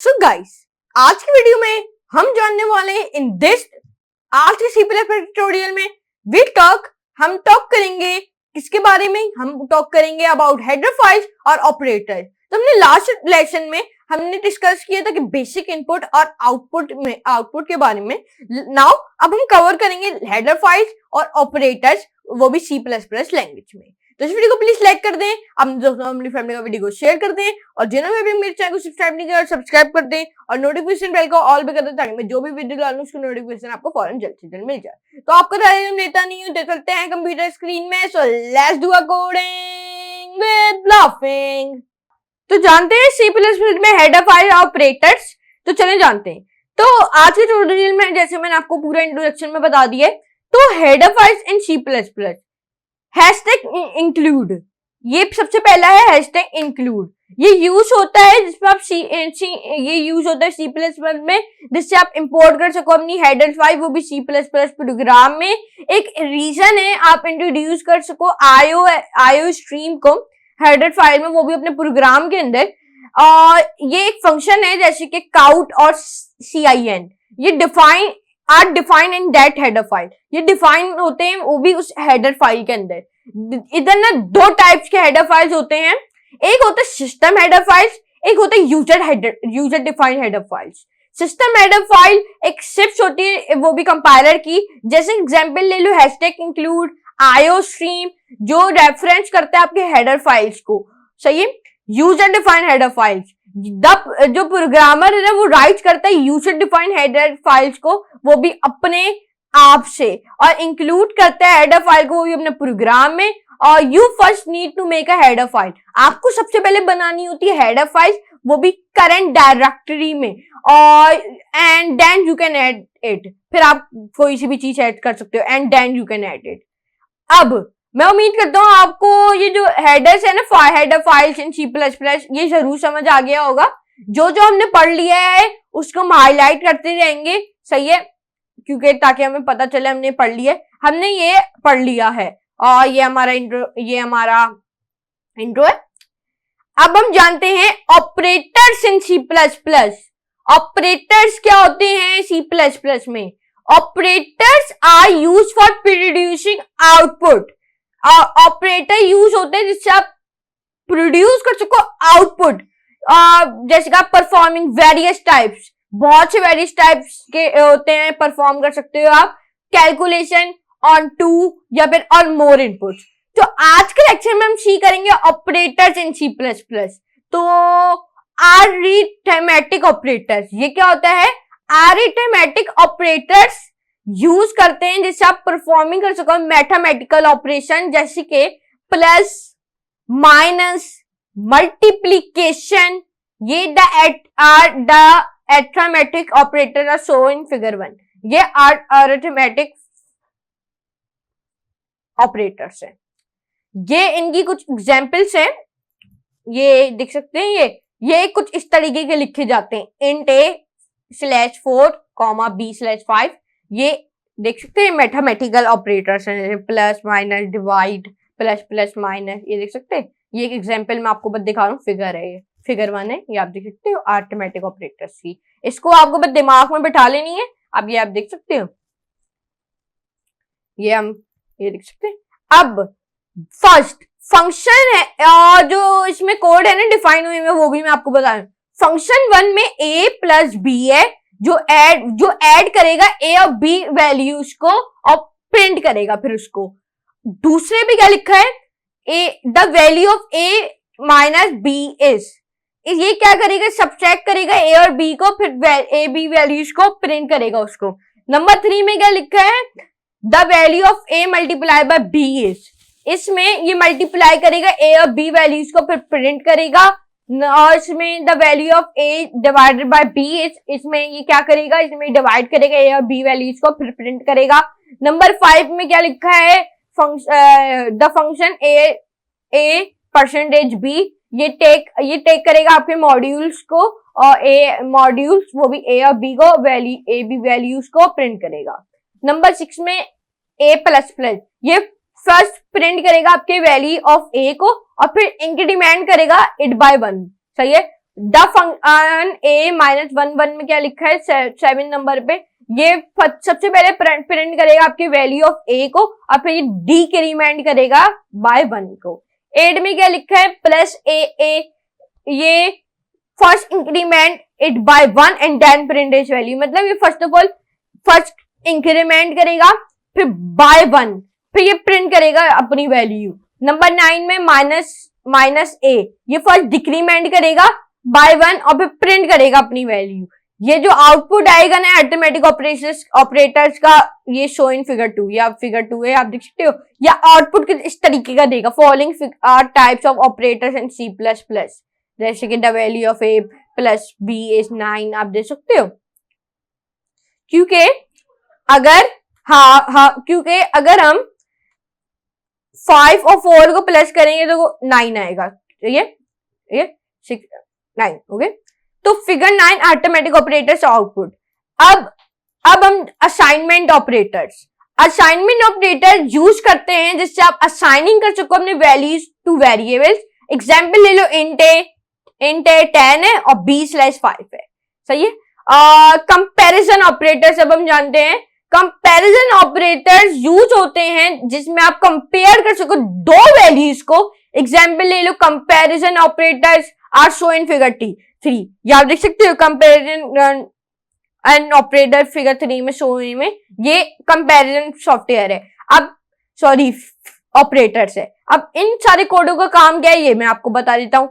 So guys, आज की video में हम जानने वाले हैं इन दिस आज के सी प्लस प्लस ट्यूटोरियल में हम टॉक करेंगे किसके बारे में। हम टॉक करेंगे अबाउट हेडर फाइल्स और ऑपरेटर। तो हमने लास्ट लेसन में हमने डिस्कस किया था कि बेसिक इनपुट और आउटपुट के बारे में। नाउ अब हम कवर करेंगे हेडर फाइल्स और ऑपरेटर्स, वो भी सी प्लस प्लस लैंग्वेज में। तो इस वीडियो को प्लीज लाइक कर दें, अपनी फैमिली का वीडियो को शेयर कर दें और जिन्होंने भी मेरे चैनल को सब्सक्राइब नहीं किया सब्सक्राइब कर दें और नोटिफिकेशन बेल को ऑल पे कर दें ताकि मैं जो भी वीडियो डालूं उसकी नोटिफिकेशन आपको फौरन जल्द से जल्द मिल जाए। तो आपका टाइम लेता नहीं हूं, देख सकते हैं कंप्यूटर स्क्रीन में। So let's do a coding with laughing. तो जानते हैं सी प्लस प्लस में हेडर फाइल ऑपरेटर्स। तो चले जानते हैं। तो आज के ट्यूटोरियल में जैसे मैंने आपको पूरा इंट्रोडक्शन में बता दिया, तो header files in C plus plus hashtag include, ये सबसे पहला है हैशटैग इंक्लूड। ये यूज होता है जिसमें आप ये यूज होता है सी प्लस प्लस में जिससे आप इंपोर्ट कर सको अपनी हेडर फाइल, वो भी सी प्लस प्लस प्रोग्राम में। एक रीजन है आप इंट्रोड्यूस कर सको आईओ स्ट्रीम को हेडर फाइल में, वो भी अपने प्रोग्राम के अंदर। और ये एक फंक्शन है जैसे कि काउट और CIN, ये define in that header file. ये डिफाइन होते हैं वो भी उस हेडर फाइल के अंदर। इधर ना दो टाइप्स के हेडर फाइल्स होते हैं, एक होता है सिस्टम हेडर फाइल्स, एक होता है user defined header files. System header file एक स्क्रिप्ट होती है, वो भी कंपाइलर की। जैसे एग्जांपल ले लो हैशटैग इंक्लूड आईओ स्ट्रीम, जो रेफरेंस करता है आपके हेडर फाइल्स को। सही है। यूजर डिफाइंड हेडर फाइल्स, जो प्रोग्रामर है ना वो राइट करता है यूजर डिफाइंड हेडर फाइल्स को, वो भी अपने आप से, और इंक्लूड करता है हेडर फाइल को वो भी अपने प्रोग्राम में। और you first need to make a header file, आपको सबसे पहले बनानी होती है हेडर फाइल, वो भी करंट डायरेक्टरी में। और and then you can add it, फिर आप कोई सी भी चीज ऐड कर सकते हो and then you can add it. अब मैं उम्मीद करता हूँ आपको ये जो हेडर्स है ना header files in C plus plus, ये जरूर समझ आ गया होगा। जो हमने पढ़ लिया है उसको हम हाईलाइट करते रहेंगे, सही है, क्योंकि ताकि हमें पता चले हमने पढ़ लिया है। हमने ये पढ़ लिया है और ये हमारा इंट्रो है। अब हम जानते हैं operators in C plus plus. Operators क्या होते हैं सी प्लस प्लस में? Operators are use for producing output. Operator use होते हैं जिससे आप प्रोड्यूस कर सको आउटपुट। जैसे कि आप परफॉर्मिंग वेरियस टाइप्स, बहुत से वेरियस टाइप्स के होते हैं, परफॉर्म कर सकते हो आप कैलकुलेशन ऑन 2 या फिर ऑन मोर इनपुट्स। तो आज के लेक्चर में हम सी करेंगे operators in C plus plus. तो अरिथमेटिक ऑपरेटर्स, ये क्या होता है? अरिथमेटिक ऑपरेटर्स यूज करते हैं जिससे आप परफॉर्मिंग कर सको मैथमेटिकल ऑपरेशन, जैसे कि प्लस, माइनस, मल्टीप्लीकेशन। ये the arithmetic operator are show in figure 1। ये अरिथमेटिक ऑपरेटर्स हैं। ये इनकी कुछ एग्जांपल्स हैं, ये देख सकते हैं। ये कुछ इस तरीके के लिखे जाते हैं, int a/4, b/5। ये देख सकते हैं मैथमेटिकल ऑपरेटर्स हैं, plus minus divide, plus plus minus, ये देख सकते हैं। ये एक एग्जांपल मैं आपको बस दिखा रहा हूँ, फिगर है, ये फिगर 1 है, ये आप देख सकते हो अरिथमेटिक ऑपरेटर्स की। इसको आपको बस दिमाग में बिठा लेनी है। अब ये आप देख सकते हो, ये देख सकते हैं। अब फर्स्ट फंक्शन है और जो इसमें कोड है ना डिफाइन हुए में, वो भी मैं आपको बता रहा हूँ। फंक्शन 1 में a प्लस b है, जो ऐड करेगा a और b वैल्यूज को और प्रिंट करेगा फिर उसको। दूसरे पे क्या लिखा है? The value of a minus b is, ये क्या करेगा? सब्ट्रैक्ट करेगा a और b को, फिर a b वैल्यूज को प्रिंट करेगा उसको। नंबर 3 में क्या लिखा है? The value of a multiply by b is, इसमें ये मल्टीप्लाई करेगा a और b वैल्यूज को, फिर प्रिंट करेगा। और इसमें the value of a divided by b is, इसमें ये क्या करेगा? इसमें डिवाइड करेगा a और b वैल्यूज को, फिर प्रिंट करेगा। नंबर 5 में क्या लिखा है? The function a percentage b, ये टेक करेगा आपके मॉड्यूल्स को और a मॉड्यूल्स, वो भी a और b को a b वैल्यूज को प्रिंट करेगा। नंबर 6 में a प्लस प्लस, ये फर्स्ट प्रिंट करेगा आपके वैल्यू ऑफ a को और फिर इंक्रीमेंट करेगा इट बाय 1, सही है। द फंक्शन a माइनस 1 में क्या लिखा है 7 नंबर पे, ये सबसे पहले प्रिंट करेगा आपकी वैल्यू ऑफ a को और फिर ये डिक्रीमेंट करेगा बाय 1 को। 8 में क्या लिखा है प्लस a, ये first increment it by 1 and then print its value, मतलब ये first of all first increment करेगा फिर बाय 1 फिर ये प्रिंट करेगा अपनी वैल्यू। नंबर 9 में माइनस a, ये फर्स्ट डिक्रीमेंट करेगा बाय 1 और फिर प्रिंट करेगा अपनी वैल्यू। ये जो आउटपुट आएगा ना अरिथमेटिक ऑपरेटर्स का, ये शो इन फिगर 2, या फिगर 2 है आप देख सकते हो, या आउटपुट किस इस तरीके का देगा। Following are types of operators in C++, जैसे कि the value of a plus b is 9, आप देख सकते हो। क्योंकि अगर हम 5 और 4 को प्लस करेंगे तो 9 आएगा, ये 6 9, ओके। तो फिगर 9 अरिथमेटिक ऑपरेटर्स आउटपुट। अब हम असाइनमेंट ऑपरेटर यूज करते हैं जिससे आप असाइनिंग कर सको अपने वैल्यूज टू वेरिएबल्स। एग्जाम्पल ले लो, इंट है 10 है और b/5 है, सही है। कंपैरिजन ऑपरेटर्स अब हम जानते हैं। कंपैरिजन ऑपरेटर्स यूज होते हैं जिसमें आप कंपेयर कर सको दो वैल्यूज को। एग्जाम्पल ले लो, comparison operators are show in figure 3, ये आप देख सकते हो। कंपैरिजन एंड ऑपरेटर फिगर 3 में शो में, ये कंपैरिजन सॉफ्टवेयर है। अब सॉरी ऑपरेटर्स है। अब इन सारे कोडों का काम क्या है ये मैं आपको बता देता हूं।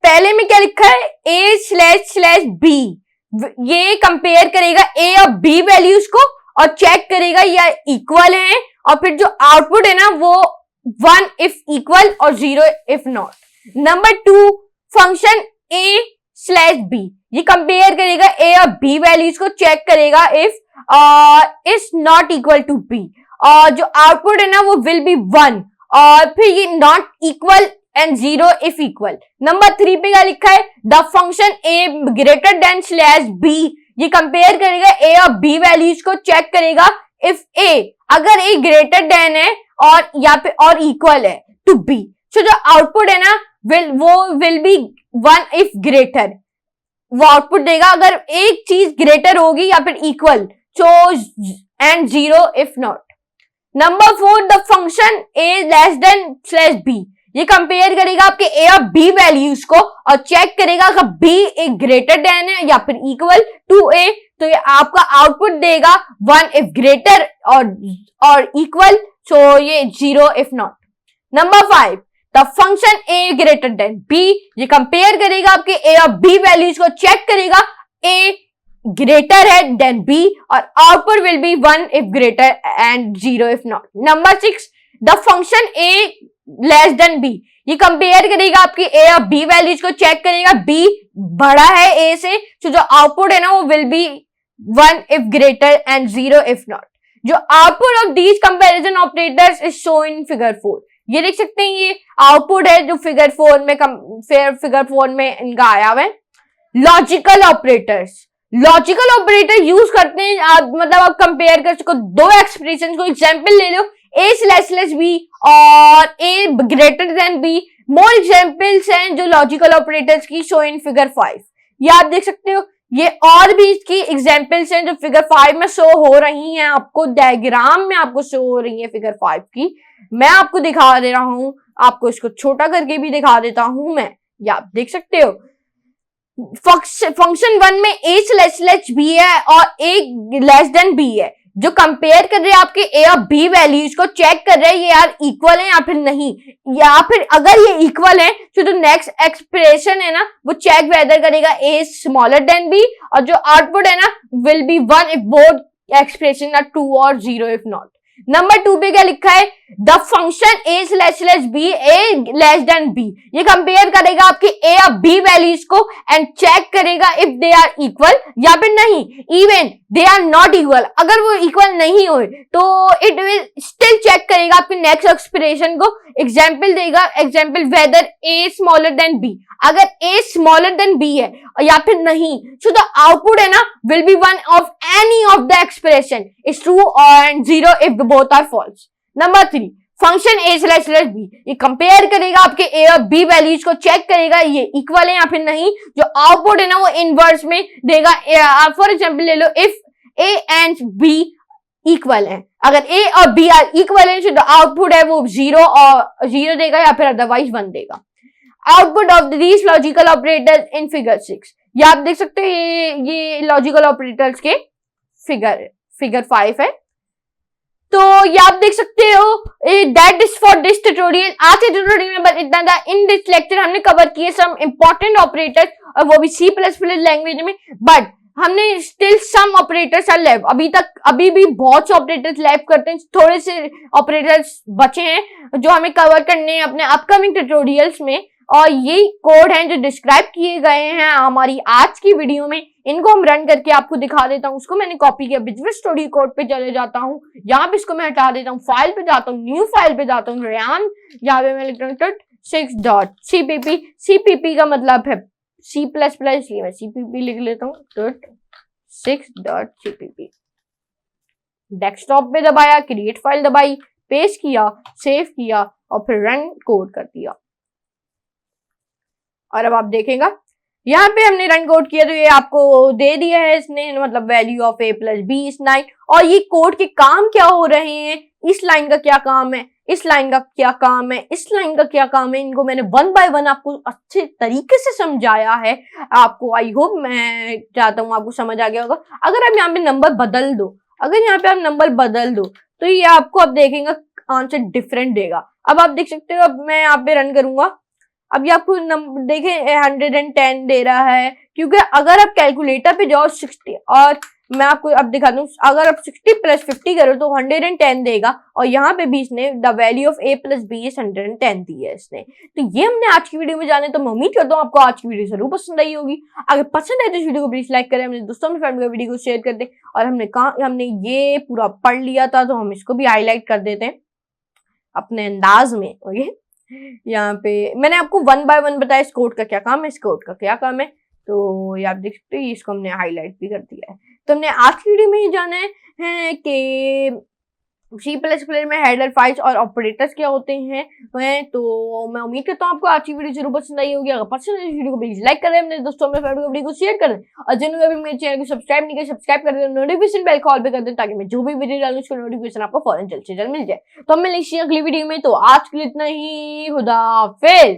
पहले में क्या लिखा है a/b, ये कंपेयर करेगा a और b वैल्यूज को और चेक करेगा या इक्वल है, और फिर जो आउटपुट है ना वो 1 इफ इक्वल और 0 if not. Number 2 function a/b, ये कंपेयर करेगा a और b वैल्यूज को, चेक करेगा if is not equal to b, और जो आउटपुट है ना वो विल बी 1, और फिर ये not equal and 0 if equal. Number 3 पे क्या लिखा है, the function a greater than /b, ये कंपेयर करेगा a और b वैल्यूज को, चेक करेगा इफ a, अगर a ग्रेटर देन है और या फिर और इक्वल है टू b, सो जो आउटपुट है ना विल बी 1 इफ ग्रेटर, वो आउटपुट देगा अगर एक चीज ग्रेटर होगी या फिर equal, so and 0 if not. Number 4 the function a<b, ये कंपेयर करेगा आपके a और b वैल्यूज को और चेक करेगा अगर b एक ग्रेटर देन है या फिर इक्वल टू a, तो ये आपका आउटपुट देगा 1 इफ ग्रेटर और इक्वल, सो ये 0 if not. Number 5 the function a greater than b, ये कंपेयर करेगा आपके a और b वैल्यूज को, चेक करेगा a ग्रेटर है देन b और output will be 1 if greater and 0 if not. Number 6 the function a b, ये compare करेगा आपकी a और b वैल्यूज को, चेक करेगा b बड़ा है a से, तो जो आउटपुट है ना वो will be 1 if greater and 0 if not. जो output of these comparison operators is show in figure 4, ये देख सकते हैं ये आउटपुट है जो फिगर 4 में इनका आया हुआ है। लॉजिकल ऑपरेटर यूज करते हैं, मतलब आप कंपेयर कर सको दो एक्सप्रेशन को। एग्जाम्पल ले लो a/b और a greater than b। More examples हैं जो लॉजिकल ऑपरेटर्स की शो इन फिगर 5, ये आप देख सकते हो। ये और भी इसकी एग्जाम्पल्स हैं जो फिगर 5 में शो हो रही हैं, आपको डायग्राम में आपको शो हो रही है फिगर 5 की। मैं आपको दिखा दे रहा हूं, आपको इसको छोटा करके भी दिखा देता हूं मैं, ये आप देख सकते हो। फंक्शन 1 में a/b है और a<b है, जो कंपेयर कर रहे हैं आपके a और b वैल्यूज को, चेक कर रहे हैं ये यार इक्वल है या फिर नहीं, या फिर अगर ये इक्वल है तो जो नेक्स्ट एक्सप्रेशन है ना वो चेक वेदर करेगा a स्मॉलर देन b, और जो आउटपुट है ना will be 1 if both expression are true और 0 इफ नॉट। नंबर 2 पे क्या लिखा है, द फंक्शन a/b a<b, ये कंपेयर करेगा आपके a और b वैल्यूज को एंड चेक करेगा इफ दे आर इक्वल या फिर नहीं, even they are not equal, अगर वो इक्वल नहीं हो तो इट विल स्टिल चेक करेगा आपके नेक्स्ट एक्सप्रेशन को। एग्जाम्पल देगा, example whether a smaller than b, अगर a स्मॉलर देन b है या फिर नहीं, सो द आउटपुट है ना will be 1 of any of the expression is true and 0 if both are false. Number 3 function a slash b, ये compare करेगा आपके a और b वैल्यूज को, चेक करेगा ये इक्वल है या फिर नहीं। जो आउटपुट है ना वो इनवर्स में देगा। फॉर एग्जांपल ले लो, if a and b equal है, अगर a और b आर इक्वल है तो आउटपुट है वो 0 देगा या फिर अदरवाइज 1 देगा। Output of these logical operators in figure 6, ये आप देख सकते हो, ये लॉजिकल ऑपरेटर्स के फिगर 5 है। तो ये आप देख सकते हो, that is for this tutorial. आज के ट्यूटोरियल में बस इतना था। इन दिस लेक्चर हमने कवर किए सम इंपॉर्टेंट ऑपरेटर्स, और वो भी C++ लैंग्वेज में, बट हमने still some operators are left. अभी भी बहुत से ऑपरेटर्स लेफ्ट करते हैं, थोड़े से ऑपरेटर्स बचे हैं जो हमें कवर करने हैं अपने अपकमिंग ट्यूटोरियल्स में। और ये कोड हैं जो डिस्क्राइब किए गए हैं हमारी आज की वीडियो में, इनको हम रन करके आपको दिखा देता हूँ। उसको मैंने कॉपी किया, विजुअल स्टूडियो कोड पे चले जाता हूँ, यहाँ पे इसको मैं हटा देता हूँ, फाइल पे जाता हूँ, न्यू फाइल पे जाता हूँ, रैम, यहाँ पे मैं लिखता हूँ 6.cpp। cpp का मतलब है C++, इसलिए मैं cpp लिख लेता हूँ 6.cpp। डेस्कटॉप पे दबाया, क्रिएट फाइल दबाई, पेस्ट किया, सेव किया और फिर रन कोड कर दिया। और अब आप देखेगा यहाँ पे हमने रन कोड किया तो ये आपको दे दिया है इसने, मतलब value of a plus b is 9। और ये कोड के काम क्या हो रहे हैं, इस लाइन का क्या काम है, इस लाइन का क्या काम है, इस लाइन का क्या काम है, इनको मैंने 1 बाय 1 आपको अच्छे तरीके से समझाया है। आपको आई होप, मैं चाहता हूँ आपको समझ आ गया होगा। अगर आप यहाँ पे नंबर बदल दो, तो ये आपको अब देखेंगे आंसर डिफरेंट देगा। अब आप देख सकते हो, अब मैं यहाँ पे रन करूंगा, अब ये आपको नंबर देखें 110 दे रहा है, क्योंकि अगर आप कैलकुलेटर पे जाओ 60, और मैं आपको अब दिखा दूं, अगर आप 60 प्लस 50 करो तो 110 देगा। और यहाँ पे भी इसने the value of a plus b is 110 दी है इसने। तो ये हमने आज की वीडियो में जाने, तो मैं उम्मीद करता हूँ आपको आज की वीडियो जरूर पसंद आई होगी। अगर पसंद आए तो इस वीडियो को प्लीज लाइक करें, अपने दोस्तों में फ्रेंड को वीडियो को शेयर कर दें। और हमने ये पूरा पढ़ लिया था, तो हम इसको भी हाईलाइट कर देते हैं अपने अंदाज में। ओके, यहाँ पे मैंने आपको 1 बाय 1 बताया इस कोड का क्या काम है, इस कोड का क्या काम है। तो ये आप देख सकते हो, इसको हमने हाईलाइट भी कर दिया है। तो हमने आज की वीडियो में ये जाना है कि C++ में हेडर फाइल्स और ऑपरेटर्स क्या होते हैं। तो मैं उम्मीद करता हूँ आपको आज की वीडियो जरूर पसंद आई होगी। अगर पसंद है इस वीडियो को प्लीज लाइक करें, अपने दोस्तों में फ्रेंड को वीडियो को शेयर करें, और जिन्होंने अभी मेरे चैनल को सब्सक्राइब नहीं किया सब्सक्राइब कर दें, नोटिफिकेशन बेल कॉल पे कर दें, ताकि मैं जो भी वीडियो डालूं उसका नोटिफिकेशन आपको फौरन जल्द से जल्द मिल जाए। तो हम मिलेंगे अगली वीडियो में। तो आज के लिए इतना ही, खुदा हाफिज।